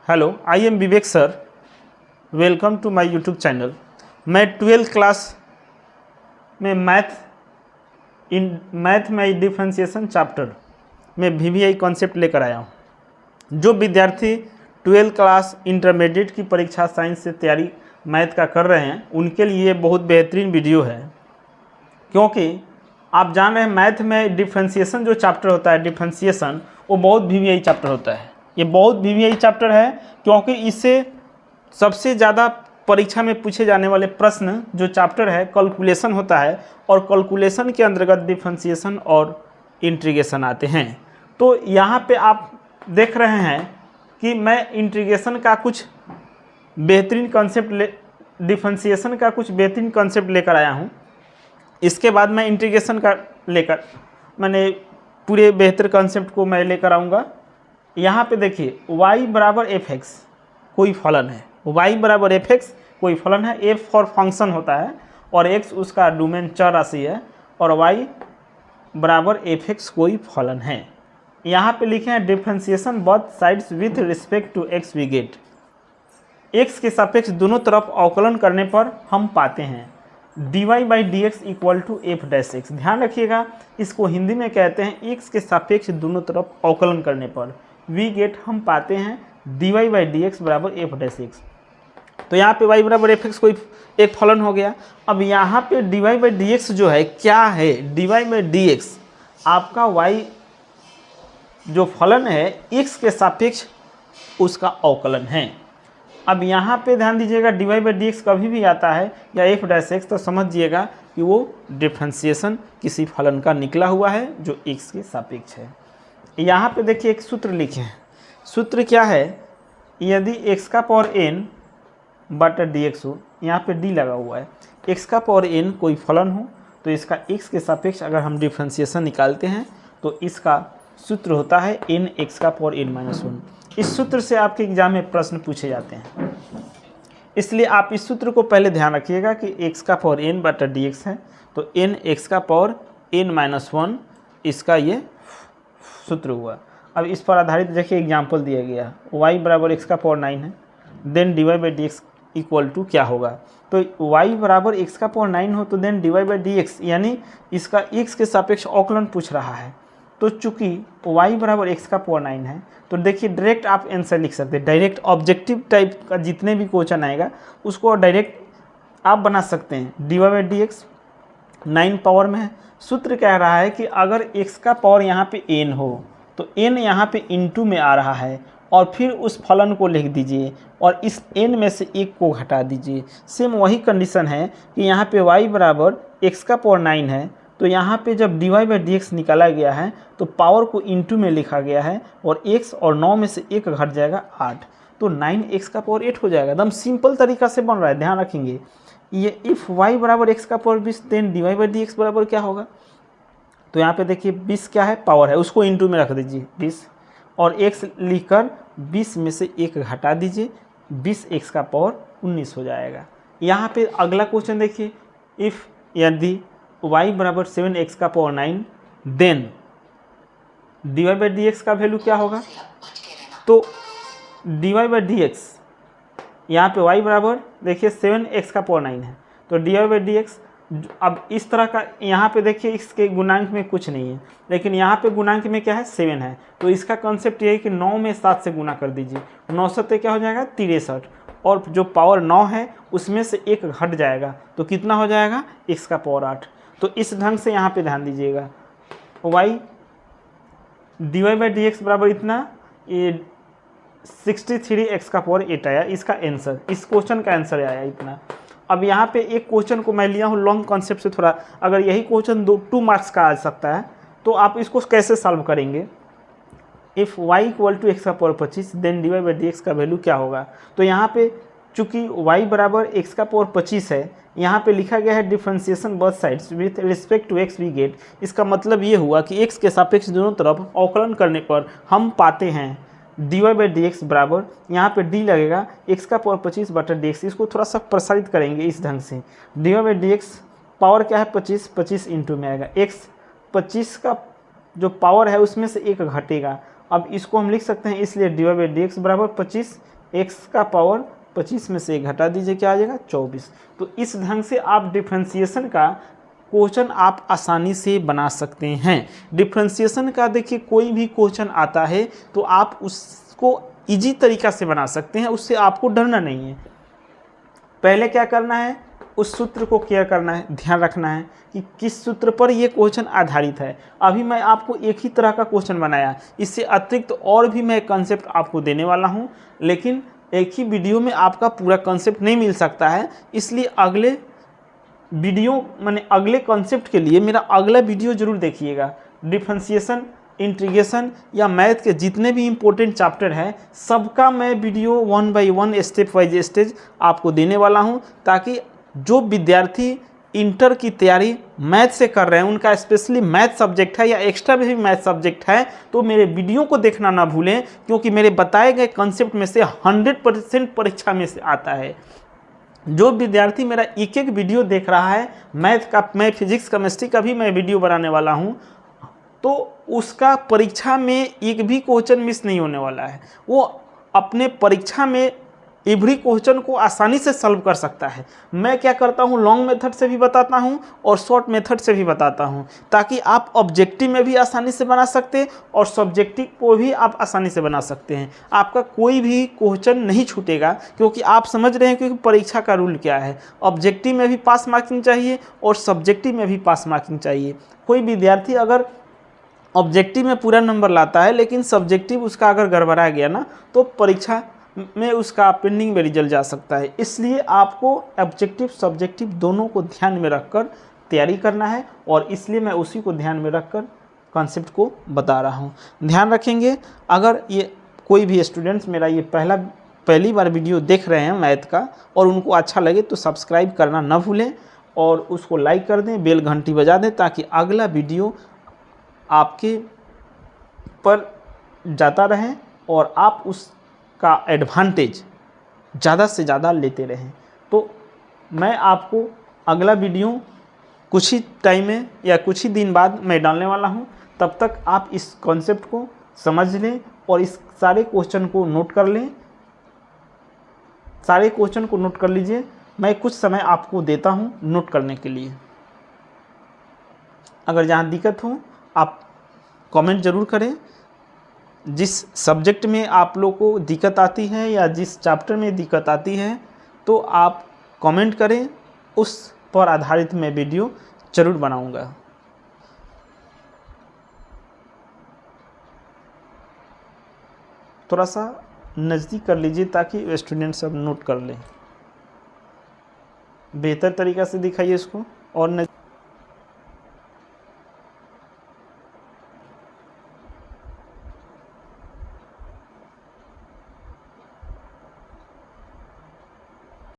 Hello, I am Vivek sir. Welcome to my YouTube channel. मैं 12th class में math में differentiation chapter में VVI concept लेकर आया हूँ। जो विद्यार्थी 12th क्लास इंटरमीडिएट की परीक्षा साइंस से तैयारी मैथ का कर रहे हैं उनके लिए बहुत बेहतरीन वीडियो है, क्योंकि आप जान रहे हैं मैथ में डिफरेंशिएशन जो चैप्टर होता है, डिफरेंशिएशन वो बहुत वीवीआई चैप्टर होता है। ये बहुत वीवीआई चैप्टर है क्योंकि इससे सबसे ज़्यादा परीक्षा में पूछे जाने वाले प्रश्न जो चैप्टर है कैलकुलेशन होता है, और कैलकुलेशन के अंतर्गत डिफरेंशिएशन और इंटीग्रेशन आते हैं। तो यहाँ पे आप देख रहे हैं कि मैं इंटीग्रेशन का कुछ बेहतरीन कॉन्सेप्ट डिफरेंशिएशन का कुछ बेहतरीन कॉन्सेप्ट लेकर आया हूँ। इसके बाद मैं इंटीग्रेशन का मैंने पूरे बेहतर कॉन्सेप्ट को मैं लेकर आऊँगा। यहाँ पे देखिए y बराबर एफ एक्स कोई फलन है, y बराबर एफ एक्स कोई फलन है, f फॉर फंक्शन होता है और x उसका डोमेन चर राशि है, और y बराबर एफ एक्स कोई फलन है। यहाँ पे लिखे हैं differentiation both sides with respect to x we get. x के सापेक्ष दोनों तरफ अवकलन करने पर हम पाते हैं dy by d x equal to f dash x. ध्यान रखिएगा, इसको हिंदी में कहते हैं x के सापेक्ष दोनों तरफ अवकलन करने पर वी गेट हम पाते हैं dy बाई डी एक्स बराबर एफ डैश एक्स। तो यहाँ पे y बराबर एफ एक्स कोई एक फलन हो गया। अब यहाँ पे dy बाई डी एक्स जो है क्या है, dy बाई डी एक्स आपका y जो फलन है x के सापेक्ष उसका अवकलन है। अब यहाँ पे ध्यान दीजिएगा, dy बाई डी एक्स कभी भी आता है या एफ डैश एक्स तो समझिएगा कि वो डिफरेंशिएशन किसी फलन का निकला हुआ है जो x के सापेक्ष है। यहाँ पे देखिए एक सूत्र लिखे हैं। सूत्र क्या है, यदि x का पावर n बटा डी एक्स हो, यहाँ पे d लगा हुआ है, x का पावर n कोई फलन हो तो इसका x के सापेक्ष अगर हम डिफरेंशिएशन निकालते हैं तो इसका सूत्र होता है n x का पावर n माइनस 1। इस सूत्र से आपके एग्जाम में प्रश्न पूछे जाते हैं, इसलिए आप इस सूत्र को पहले ध्यान रखिएगा कि x का पावर n बटा डी एक्स है तो n x का पावर n माइनस 1 इसका ये सूत्र हुआ। अब इस पर आधारित देखिए एग्जाम्पल दिया गया, y बराबर x का पावर 9 है, then dy by d x equal to क्या होगा, तो y बराबर x का पावर 9 हो तो then dy by d x यानी इसका x के सापेक्ष अवकलन पूछ रहा है। तो चूंकि y बराबर x का पावर 9 है तो देखिए डायरेक्ट आप आंसर लिख सकते हैं। डायरेक्ट ऑब्जेक्टिव टाइप का जितने भी क्वेश्चन आएगा उसको डायरेक्ट आप बना सकते हैं। dy by d x 9 power में है, सूत्र कह रहा है कि अगर x का पावर यहाँ पे n हो तो n यहाँ पे इनटू में आ रहा है और फिर उस फलन को लिख दीजिए और इस n में से एक को घटा दीजिए। सेम वही कंडीशन है कि यहाँ पे y बराबर x का पावर 9 है तो यहाँ पे जब dy बाई डी एक्स निकाला गया है तो पावर को इनटू में लिखा गया है और x और 9 में से एक घट जाएगा 8, तो 9x का पावर 8 हो जाएगा। एकदम सिंपल तरीका से बन रहा है, ध्यान रखेंगे। ये इफ़ y बराबर x का power 20 then dy by d x बराबर क्या होगा, तो यहाँ पे देखिए 20 क्या है, पावर है, उसको इनटू में रख दीजिए 20 और x लिखकर 20 में से एक घटा दीजिए, 20x का पावर 19 हो जाएगा। यहाँ पे अगला क्वेश्चन देखिए, इफ़ यदि y बराबर 7x का power 9 then dy by d x का वैल्यू क्या होगा, तो dy बाई डी एक्स यहाँ पे y बराबर देखिए 7x का पावर 9 है तो dy बाई डी एक्स, अब इस तरह का यहाँ पे देखिए इसके गुणांक में कुछ नहीं है लेकिन यहाँ पे गुणांक में क्या है 7 है, तो इसका कॉन्सेप्ट ये है कि 9 में 7 से गुना कर दीजिए, 9 सत्ते क्या हो जाएगा 63 और जो पावर 9 है उसमें से एक घट जाएगा तो कितना हो जाएगा x का पावर 8। तो इस ढंग से यहाँ पे ध्यान दीजिएगा, y dy by d x बराबर इतना, ये 63x का पावर 8 आया, इसका आंसर, इस क्वेश्चन का आंसर आया इतना। अब यहाँ पे एक क्वेश्चन को मैं लिया हूँ लॉन्ग कॉन्सेप्ट से थोड़ा, अगर यही क्वेश्चन 2 मार्क्स का आ सकता है तो आप इसको कैसे सॉल्व करेंगे। If y equal to x का power 25 then dy by d x का वैल्यू क्या होगा, तो यहाँ पे चूँकि y बराबर x का पावर 25 है, यहाँ पे लिखा गया है differentiation both sides with respect to x we get. इसका मतलब ये हुआ कि x के सापेक्ष दोनों तरफ अवकलन करने पर हम पाते हैं dy बाई डी एक्स बराबर, यहाँ पे d लगेगा x का पावर 25 बटा डी एक्स। इसको थोड़ा सा प्रसारित करेंगे इस ढंग से, dy by d x power क्या है 25, 25 इंटू में आएगा x, 25 का जो पावर है उसमें से एक घटेगा अब इसको हम लिख सकते हैं, इसलिए dy बाई डी एक्स बराबर 25, x का पावर 25 में से 1 घटा दीजिए, क्या आ जाएगा 24। तो इस ढंग से आप डिफ्रेंसिएशन का क्वेश्चन आप आसानी से बना सकते हैं। डिफ्रेंसिएशन का देखिए कोई भी क्वेश्चन आता है तो आप उसको इजी तरीका से बना सकते हैं, उससे आपको डरना नहीं है। पहले क्या करना है, उस सूत्र को केयर करना है, ध्यान रखना है कि किस सूत्र पर ये क्वेश्चन आधारित है। अभी मैं आपको एक ही तरह का क्वेश्चन बनाया, इससे अतिरिक्त और भी मैं कंसेप्ट आपको देने वाला हूँ, लेकिन एक ही वीडियो में आपका पूरा कंसेप्ट नहीं मिल सकता है। इसलिए अगले वीडियो माने अगले कॉन्सेप्ट के लिए मेरा अगला वीडियो जरूर देखिएगा। डिफरेंशिएशन, इंटीग्रेशन या मैथ के जितने भी इम्पोर्टेंट चैप्टर हैं सबका मैं video 1 by 1 step wise stage आपको देने वाला हूं, ताकि जो विद्यार्थी इंटर की तैयारी मैथ से कर रहे हैं, उनका स्पेशली मैथ सब्जेक्ट है या एक्स्ट्रा भी मैथ सब्जेक्ट है, तो मेरे वीडियो को देखना ना भूलें, क्योंकि मेरे बताए गए कॉन्सेप्ट में से 100% परीक्षा में से आता है। जो विद्यार्थी मेरा एक एक वीडियो देख रहा है मैथ का, मैं फिजिक्स केमिस्ट्री का भी मैं वीडियो बनाने वाला हूँ, तो उसका परीक्षा में एक भी क्वेश्चन मिस नहीं होने वाला है। वो अपने परीक्षा में एवरी क्वेश्चन को आसानी से सॉल्व कर सकता है। मैं क्या करता हूँ, लॉन्ग मेथड से भी बताता हूँ और शॉर्ट मेथड से भी बताता हूँ, ताकि आप ऑब्जेक्टिव में भी आसानी से बना सकते हैं और सब्जेक्टिव को भी आप आसानी से बना सकते हैं। आपका कोई भी क्वेश्चन नहीं छूटेगा, क्योंकि आप समझ रहे हैं कि परीक्षा का रूल क्या है। ऑब्जेक्टिव में भी पास मार्किंग चाहिए और सब्जेक्टिव में भी पास मार्किंग चाहिए। कोई विद्यार्थी अगर ऑब्जेक्टिव में पूरा नंबर लाता है लेकिन सब्जेक्टिव उसका अगर गड़बड़ा गया ना, तो परीक्षा में उसका पेंडिंग में रिजल्ट जा सकता है। इसलिए आपको ऑब्जेक्टिव सब्जेक्टिव दोनों को ध्यान में रखकर तैयारी करना है, और इसलिए मैं उसी को ध्यान में रखकर कॉन्सेप्ट को बता रहा हूँ। ध्यान रखेंगे। अगर ये कोई भी स्टूडेंट्स मेरा ये पहली बार वीडियो देख रहे हैं मैथ का और उनको अच्छा लगे तो सब्सक्राइब करना ना भूलें और उसको लाइक कर दें, बेल घंटी बजा दें, ताकि अगला वीडियो आपके पर जाता रहे और आप उसका एडवांटेज ज़्यादा से ज़्यादा लेते रहें। तो मैं आपको अगला वीडियो कुछ ही टाइम में या कुछ ही दिन बाद मैं डालने वाला हूं। तब तक आप इस कॉन्सेप्ट को समझ लें और इस सारे क्वेश्चन को नोट कर लें। सारे क्वेश्चन को नोट कर लीजिए। मैं कुछ समय आपको देता हूं नोट करने के लिए। अगर जहाँ दिक्कत हो आप कमेंट ज़रूर करें। जिस सब्जेक्ट में आप लोग को दिक्कत आती है या जिस चैप्टर में दिक्कत आती है तो आप कमेंट करें, उस पर आधारित मैं वीडियो ज़रूर बनाऊंगा। थोड़ा सा नज़दीक कर लीजिए ताकि स्टूडेंट सब नोट कर लें। बेहतर तरीक़ा से दिखाइए इसको और